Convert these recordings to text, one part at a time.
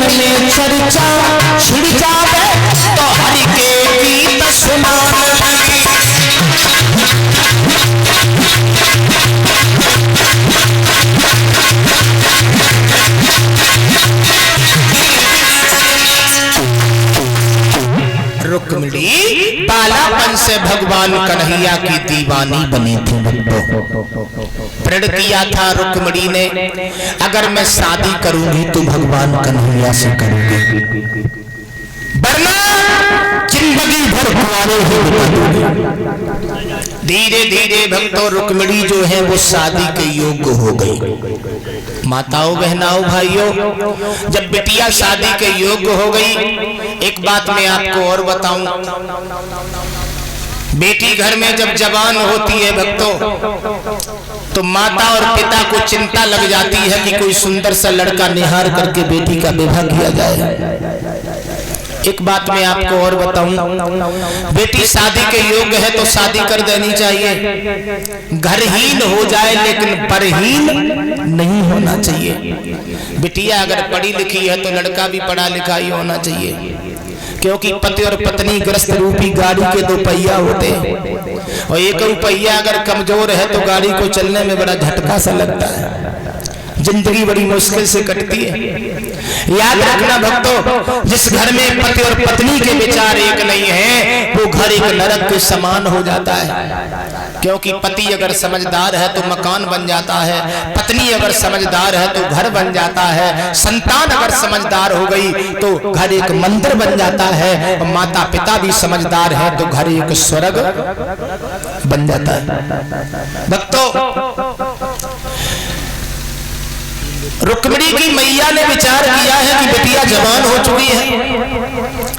में चर्चा छिड़ जावे तो हरि के गीत सुनाने लगी। रुक्मिणी बालापन से भगवान कन्हैया की दीवानी बनी थी। प्रण किया था रुक्मिणी ने, अगर मैं शादी करूंगी तो भगवान कन्हैया से करूंगी, वरना जिंदगी भर कुंवारे ही बिता दूंगी। धीरे धीरे भक्तों रुक्मिणी जो है वो शादी के योग्य हो गई। माताओं बहनाओं भाइयों, जब बिटिया शादी के योग्य हो गई, एक बात मैं आपको और बताऊं, बेटी घर में जब जवान होती है भक्तों, तो माता और पिता को चिंता लग जाती है कि कोई सुंदर सा लड़का निहार करके बेटी का विवाह किया जाए। एक बात मैं आपको और बताऊं, बेटी शादी के योग्य है तो शादी कर देनी चाहिए। घरहीन हो जाए लेकिन परहीन नहीं होना चाहिए। बिटिया अगर पढ़ी लिखी है तो लड़का भी पढ़ा लिखा ही होना चाहिए, क्योंकि पति और पत्नी ग्रस्त रूपी गाड़ी के दो पहिया होते हैं, और एक पहिया अगर कमजोर है तो गाड़ी को चलने में बड़ा झटका सा लगता है, जिंदगी बड़ी मुश्किल से कटती है। याद रखना भक्तों, जिस घर में पति और पत्नी के विचार एक नहीं है वो घर एक नरक के समान हो जाता है, क्योंकि पति अगर समझदार है तो मकान बन जाता है, पत्नी अगर समझदार है तो घर बन जाता है, संतान अगर समझदार हो गई तो घर एक मंदिर बन जाता है, और माता पिता भी समझदार है तो घर एक स्वर्ग बन जाता है। भक्तों, रुक्मिणी की मैया ने विचार किया है कि बिटिया जवान हो चुकी है।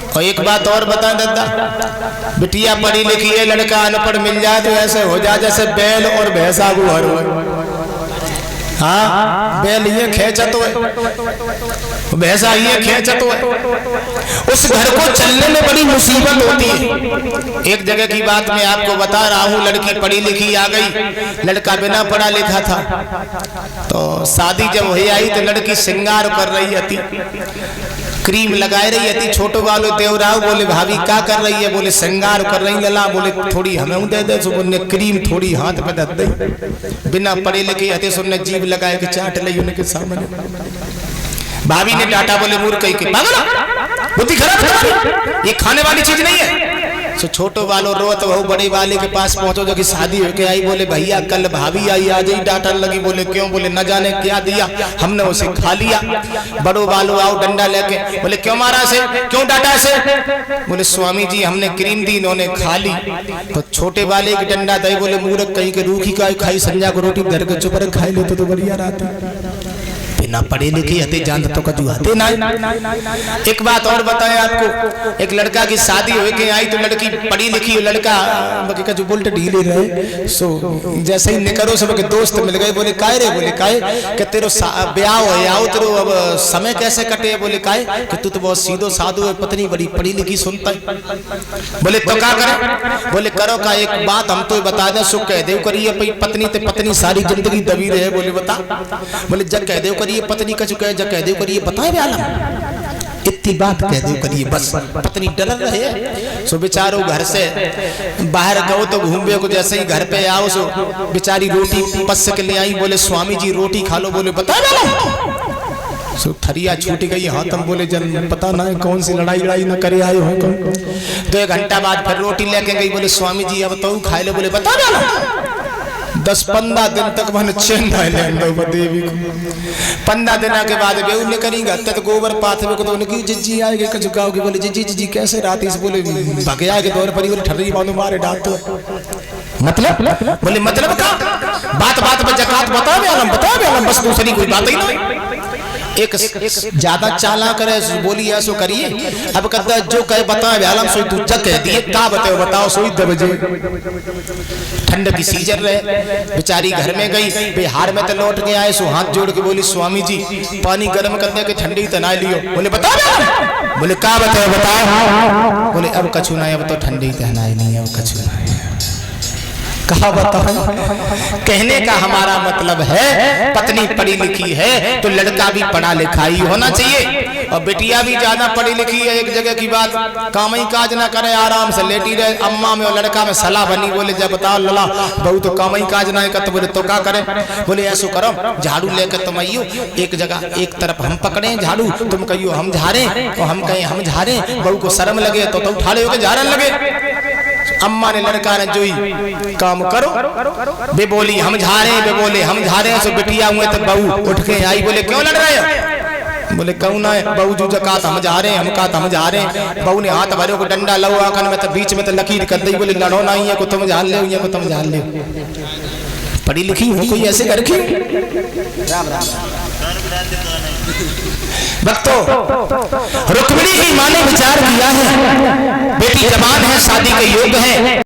और एक बात और बता देता, बिटिया पढ़ी लिखी है, लड़का अनपढ़ मिल जाए तो ऐसे हो जाए जैसे बैल और भैंसा गुहर हो। हाँ, बैल ये खेचत है, भैंसा ये खेचत है, उस घर को चलने में बड़ी मुसीबत होती है। एक जगह की बात मैं आपको बता रहा हूँ, लड़की पढ़ी लिखी आ गई, लड़का बिना पढ़ा लिखा था। तो शादी जब हो आई तो लड़की श्रृंगार कर रही थी, क्रीम लगाए रही थी। छोटो वालो देवराव बोले भाभी क्या कर रही है? बोले श्रृंगार कर रही लला। बोले थोड़ी हमें दे दे। सो बोले क्रीम थोड़ी हाथ में दे दे। बिना पढ़े लिखे हते सुनने जीभ लगाए के चाट ली उनके सामने। भाभी ने डांटा, बोले मूर्ख कहीं के पागल, बुद्धि खराब है, ये खाने वाली चीज नहीं है। सो छोटो वालो रोत वह बड़े वाले के पास पहुंचो जो कि शादी होके आई। बोले भैया कल भाभी आई, आज ही डांटन लगी। बोले क्यों? बोले न जाने क्या दिया, हमने उसे खा लिया। बड़ो वालो आओ डंडा लेके। बोले क्यों मारा से, क्यों डांटा से? बोले स्वामी जी हमने क्रीम दी, इन्होंने खा ली। तो छोटे वाले की डंडा दे। बोले मूर्ख कहीं के रूखी का खाई, संजा को रोटी धर के चुप खाई लो तो बढ़िया रहता। बिना पढ़े लिखे हते जान तो कजू हते ना। एक बात और बताएं आपको, एक लड़का की शादी हो के आई तो लड़की पढ़ी लिखी, लड़का का जो बोल्ट ढीले रहे। सो जैसे ही निकलो सब के दोस्त मिल गए। बोले काहे रे? बोले काहे कि तेरो ब्याह हो आओ, तेरो अब समय कैसे कटे? बोले काहे कि तू तो बहुत सीधो साधु है, पत्नी बड़ी पढ़ी लिखी सुनता है। बोले तो क्या करे? बोले करो का एक बात हम तो बता दे, सुख कह देव करिए पत्नी ते पत्नी सारी जिंदगी दबी रहे। बोले बता। बोले जग कह देव करिए पत्नी का चुका है, जब कह दे करिए बताए आलम, इतनी बात कह दे करिए बस। पत्नी डर रहे। सो बेचारो घर से बाहर गो तो घूमे को, जैसे ही घर पे आओ सो बेचारी रोटी पस के ले आई। बोले स्वामी जी रोटी खा लो। बोले बताए आलम। सो थरिया छूट गई हाथ में। बोले जन पता ना कौन सी लड़ाई न करे आए हो। तो 1 घंटा बाद फिर रोटी लेके गई। बोले स्वामी जी अब तो खाए लो। बोले बताए आलम। 10-15 दिन तक मैंने चैन देवी को। 15 दिन के बाद बेउन करेंगे तो गोबर पाथ में तो उनकी जिज्जी आएगी कचुकाओ की। बोले जिज्जी जिज्जी कैसे रात इस? बोले भगया के दौर पर ठर्री मानो मारे डांट। मतलब? बोले मतलब का बात बात में जकात बतावे आलम, बस दूसरी कोई बात ही नहीं। एक ज्यादा चाला करे बोली ऐसो करिए। अब कहता जो कहे बताए आलम सोई तू जग कह दिए का बताओ बताओ सोई 10 बजे। ठंड की सीजन रहे, बेचारी घर में गई, बिहार में तो लौट के आए। सो हाथ जोड़ के बोली स्वामी जी पानी गर्म करने के ठंडी तना लियो। बोले बताओ। बोले का बताओ बताओ। बोले अब कछु नहीं, अब तो ठंडी तहनाई नहीं है, अब कछु नहीं। कहा बताओ। कहने का हमारा मतलब है पत्नी पढ़ी लिखी है तो लड़का भी पढ़ा लिखा ही होना चाहिए। और बेटिया भी ज्यादा पढ़ी लिखी है। एक जगह की बात, काम ही काज ना करे, आराम से लेटी रहे। अम्मा में और लड़का में सलाह बनी, बोले जब बताओ लला बहू तो काम ही काज ना कर, तो बोले तो क्या करे? बोले ऐसो करो, झाड़ू लेकर तुम आइयो, एक जगह एक तरफ हम पकड़े झाड़ू, तुम कहियो हम झाड़े, और हम कहें हम झाड़े, बहू को शर्म लगे तो उठाड़े होके झाड़न लगे। अम्मा ने लड़का ने जोई काम करो, बे बोली हम झाड़े, बे बोले हम झाड़े। सो बिटिया हुए तो बहू उठ के आई, बोले क्यों लड़ रहे हो? बोले क्यों ना बहू जो जकात हम जा रहे, हम कहा हम जा रहे। बहू ने हाथ भरे को डंडा लो आखन में, तो बीच में तो लकीर कर दी, बोले लड़ो ना, ये को तुम जान ले, ये को तुम जान ले। पढ़ी लिखी हो कोई ऐसे घर की भक्तों, रुक्मिणी की माँ ने विचार किया है, बेटी जवान है, शादी के योग्य है।